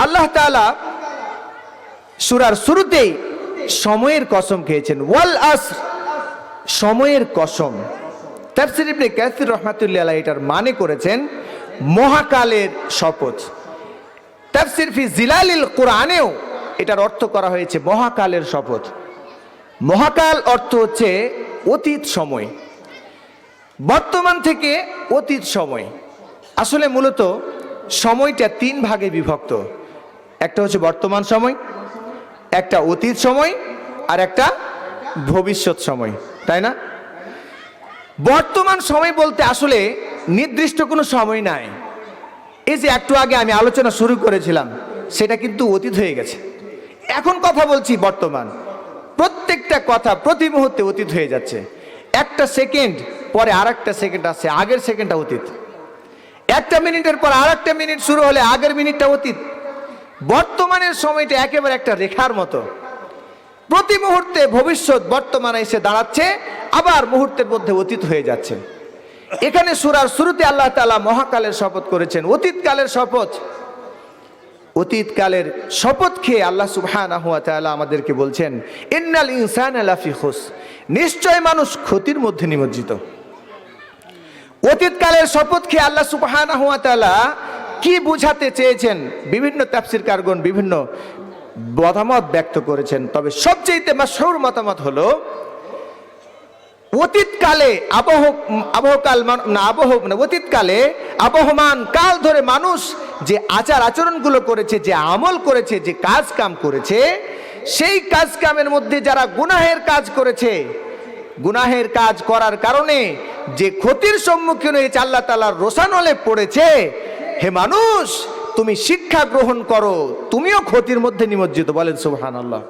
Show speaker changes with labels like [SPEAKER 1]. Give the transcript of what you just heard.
[SPEAKER 1] আল্লাহ তাআলা সূরার শুরুতেই সময়ের কসম খেয়েছেন, ওয়াল আসর, সময়ের কসম। তাফসীর ইবনে কাসির রাহমাতুল্লাহি আলাইহি এটার মানে করেছেন মহাকালের শপথ। তাফসীর ফি জিলালিল কুরআনেও এটার অর্থ করা হয়েছে মহাকালের শপথ। মহাকাল অর্থ হচ্ছে অতীত সময়, বর্তমান থেকে অতীত সময়। আসলে মূলত সময়টা তিন ভাগে বিভক্ত, একটা হচ্ছে বর্তমান সময়, একটা অতীত সময়, আর একটা ভবিষ্যৎ সময়, তাই না? বর্তমান সময় বলতে আসলে নির্দিষ্ট কোনো সময় নাই। এই যে একটু আগে আমি আলোচনা শুরু করেছিলাম সেটা কিন্তু অতীত হয়ে গেছে। এখন কথা বলছি বর্তমান। প্রত্যেকটা কথা প্রতি মুহূর্তে অতীত হয়ে যাচ্ছে। একটা সেকেন্ড পরে আর একটা সেকেন্ড আসছে, আগের সেকেন্ডটা অতীত। একটা মিনিটের পর আর একটা মিনিট শুরু হলে আগের মিনিটটা অতীত। বর্তমানের সময়টা একেবারে একটা রেখার মতো। প্রতি মুহূর্তে ভবিষ্যৎ বর্তমানে এসে দাঁড়াচ্ছে, আবার মুহূর্তের মধ্যে অতীত হয়ে যাচ্ছে। এখানে সূরার শুরুতে আল্লাহ তাআলা মহাকালের শপথ করেছেন, অতীতকালের শপথ। অতীতকালের শপথ খেয়ে আল্লাহ সুবহানাহু ওয়া তাআলা আমাদেরকে বলছেন, ইন্নাল ইনসানা লাফি খুস, নিশ্চয় মানুষ ক্ষতির মধ্যে নিমজ্জিত। অতীতকালের শপথ খেয়ে আল্লাহ সুবহানাহু ওয়া তাআলা কি বুঝাতে চেয়েছেন বিভিন্ন তাফসীরকারগণ বিভিন্ন মতামত ব্যক্ত করেছেন। তবে সবচেয়ে মাশহুর মতামত হলো অতীতকালে অতীতকালে আবহমান কাল ধরে মানুষ যে আচার আচরণগুলো করেছে, যে আমল করেছে, যে কাজ কাম করেছে, সেই কাজ কামের মধ্যে যারা গুনাহের কাজ করেছে, গুনাহের কাজ করার কারণে যে ক্ষতির সম্মুখীন হয়েছে, আল্লাহ তাআলার রোষানলে পড়েছে, হে মানুষ তুমি শিক্ষা গ্রহণ করো, তুমিও ক্ষতির মধ্যে নিমজ্জিত। বলেন সুবহানাল্লাহ।